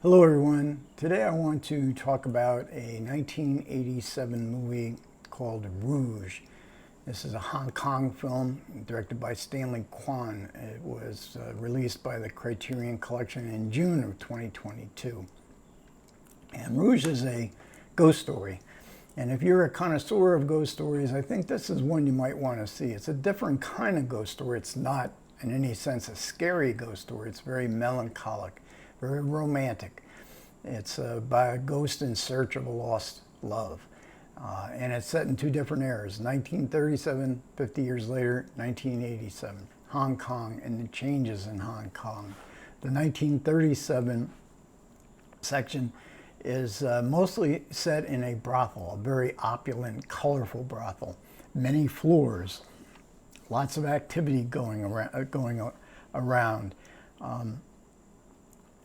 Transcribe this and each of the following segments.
Hello everyone. Today I want to talk about a 1987 movie called Rouge. This is a Hong Kong film directed by Stanley Kwan. It was released by the Criterion Collection in June of 2022. And Rouge is a ghost story. And if you're a connoisseur of ghost stories, I think this is one you might want to see. It's a different kind of ghost story. It's not in any sense a scary ghost story. It's very melancholic, very romantic. It's by a ghost in search of a lost love. And it's set in two different eras, 1937, 50 years later, 1987, Hong Kong and the changes in Hong Kong. The 1937 section is mostly set in a brothel, a very opulent, colorful brothel. Many floors, lots of activity going around.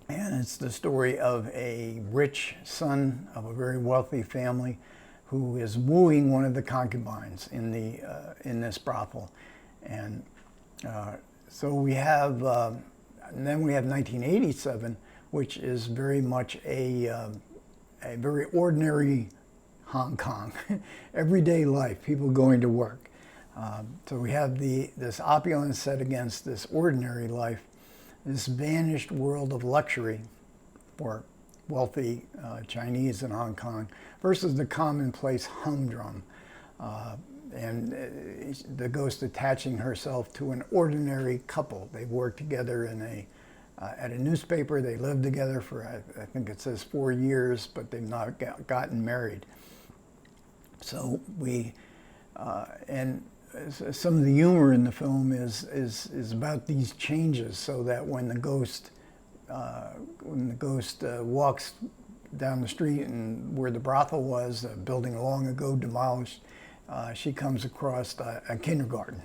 And it's the story of a rich son of a very wealthy family who is wooing one of the concubines in this brothel. And so we have, and then we have 1987, which is very much a very ordinary Hong Kong, everyday life, people going to work. So we have this opulence set against this ordinary life, this vanished world of luxury for wealthy Chinese in Hong Kong versus the commonplace humdrum. And the ghost attaching herself to an ordinary couple. They work together in at a newspaper. They lived together for, I think it says 4 years, but they've not gotten married. So and some of the humor in the film is about these changes, so that when the ghost walks down the street and where the brothel was, a building long ago demolished, she comes across a kindergarten.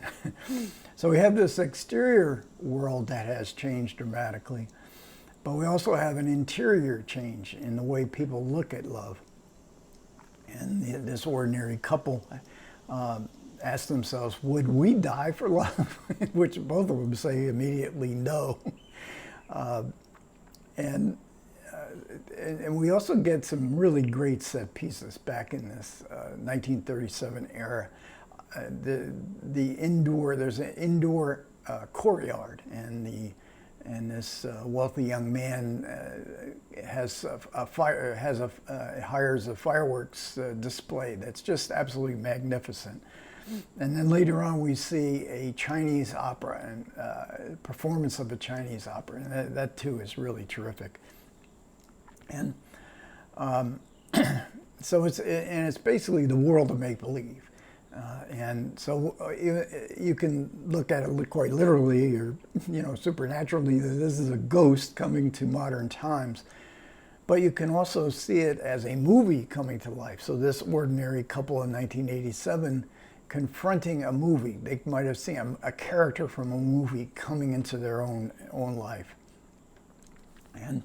So we have this exterior world that has changed dramatically, but we also have an interior change in the way people look at love. And this ordinary couple ask themselves, would we die for love? Which both of them say immediately no. And we also get some really great set pieces back in this 1937 era. There's an indoor courtyard, and this wealthy young man hires a fireworks display that's just absolutely magnificent. And then later on, we see a Chinese opera and performance of a Chinese opera, and that too is really terrific. And so it's basically the world of make-believe. And so you can look at it quite literally, or supernaturally, that this is a ghost coming to modern times. But you can also see it as a movie coming to life. So this ordinary couple in 1987 confronting a movie. They might have seen a character from a movie coming into their own life. And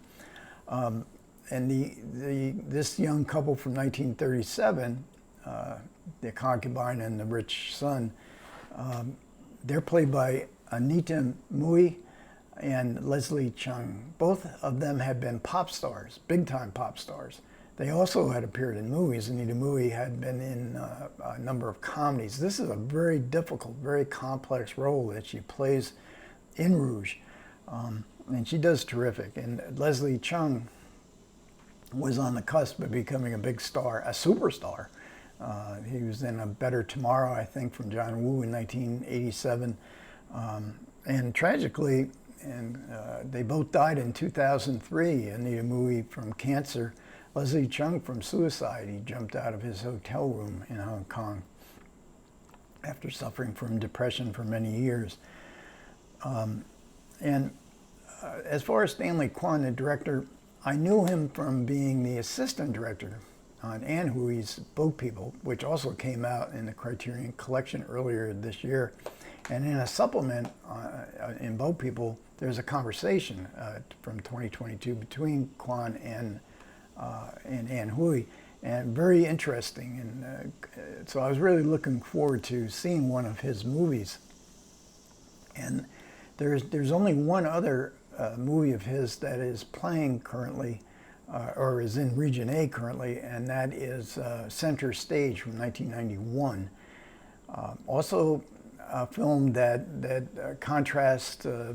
this young couple from 1937, the concubine and the rich son, they're played by Anita Mui and Leslie Chung. Both of them have been pop stars, big-time pop stars. They also had appeared in movies. Anita Mui had been in a number of comedies. This is a very difficult, very complex role that she plays in Rouge, and she does terrific. And Leslie Chung was on the cusp of becoming a big star, a superstar. He was in A Better Tomorrow, I think, from John Woo in 1987. And tragically, they both died in 2003. Anita Mui from cancer, Leslie Chung from suicide. He jumped out of his hotel room in Hong Kong after suffering from depression for many years. As far as Stanley Kwan, the director, I knew him from being the assistant director on Anne Hui's Boat People, which also came out in the Criterion Collection earlier this year. And in a supplement in Boat People, there's a conversation from 2022 between Kwan and Anne Hui, and very interesting. And so I was really looking forward to seeing one of his movies. And there's only one other movie of his that is playing currently or is in Region A currently, and that is Center Stage from 1991. Also a film that contrasts a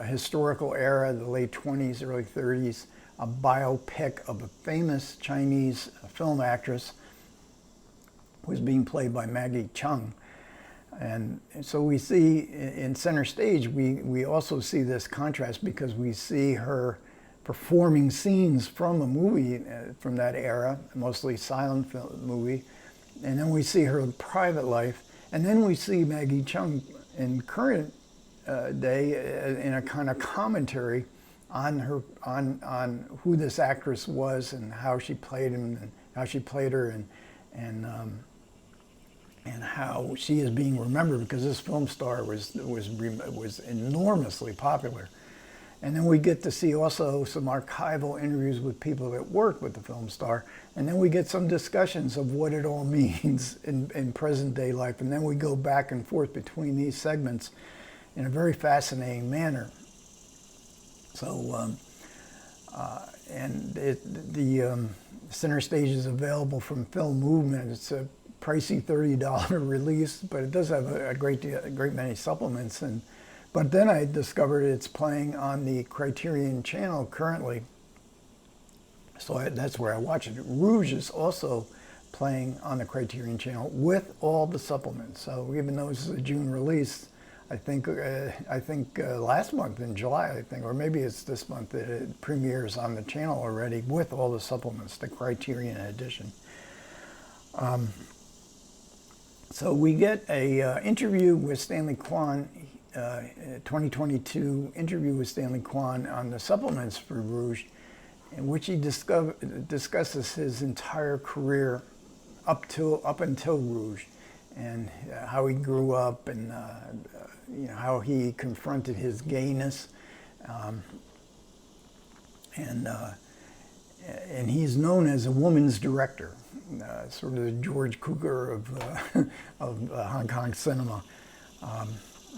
historical era, the late 20s, early 30s, a biopic of a famous Chinese film actress who was being played by Maggie Cheung. And so we see in Center Stage, we also see this contrast because we see her performing scenes from a movie from that era, mostly silent film movie. And then we see her private life. And then we see Maggie Cheung in current day in a kind of commentary on her, on who this actress was and how she played him and how she played her and how she is being remembered because this film star was enormously popular. And then we get to see also some archival interviews with people that worked with the film star. And then we get some discussions of what it all means in present day life. And then we go back and forth between these segments in a very fascinating manner. So, the Center Stage is available from Film Movement. It's a pricey $30 release, but it does have a great many supplements. But then I discovered it's playing on the Criterion channel currently, so that's where I watch it. Rouge is also playing on the Criterion channel with all the supplements. So even though this is a June release, I think last month in July, I think, or maybe it's this month, that it premieres on the channel already with all the supplements, the Criterion edition. So we get a interview with Stanley Kwan. 2022 interview with Stanley Kwan on the supplements for Rouge, in which he discusses his entire career up until Rouge, and how he grew up, and how he confronted his gayness, and he's known as a woman's director, sort of the George Cukor of Hong Kong cinema.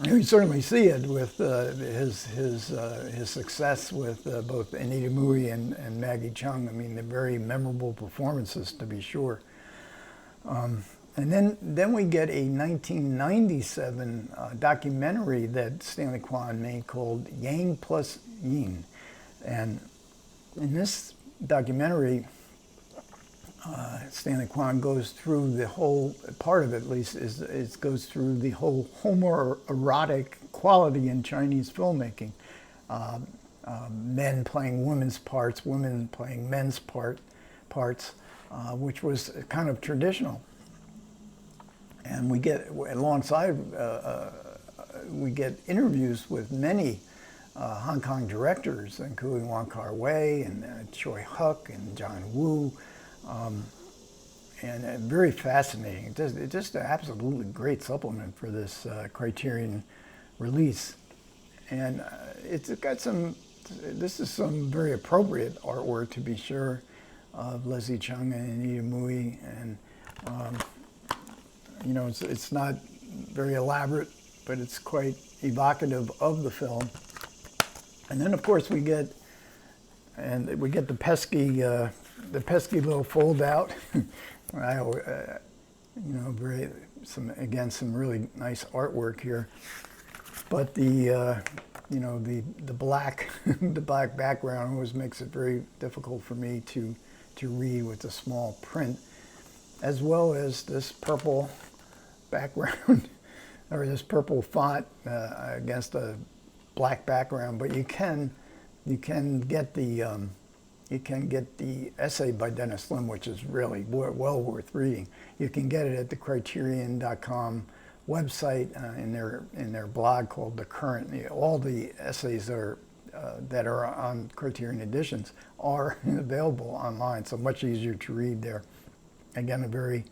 You certainly see it with his success with both Anita Mui and Maggie Cheung. I mean, they're very memorable performances, to be sure. And then we get a 1997 documentary that Stanley Kwan made called Yang plus Yin. And in this documentary, Stanley Kwan goes through the whole, part of it at least, goes through the whole homoerotic quality in Chinese filmmaking. Men playing women's parts, women playing men's parts, which was kind of traditional. And we get, alongside, we get interviews with many Hong Kong directors, including Wong Kar-wai and Choi Huk and John Woo. And very fascinating. It's just an absolutely great supplement for this Criterion release. And it's got this is some very appropriate artwork, to be sure, of Leslie Cheung and Anita Mui. And, it's not very elaborate, but it's quite evocative of the film. And then, of course, we get the pesky little fold out. Some really nice artwork here. But the black the black background always makes it very difficult for me to read with the small print, as well as this purple background or this purple font against a black background. But you can get the essay by Dennis Lim, which is really well worth reading. You can get it at the Criterion.com website in their blog called The Current. All the essays that are on Criterion editions are available online, so much easier to read there. Again, a very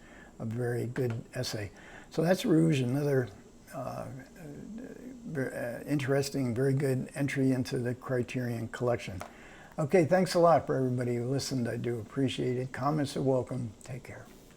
good essay. So that's Rouge, another interesting, very good entry into the Criterion collection. Okay, thanks a lot for everybody who listened. I do appreciate it. Comments are welcome. Take care.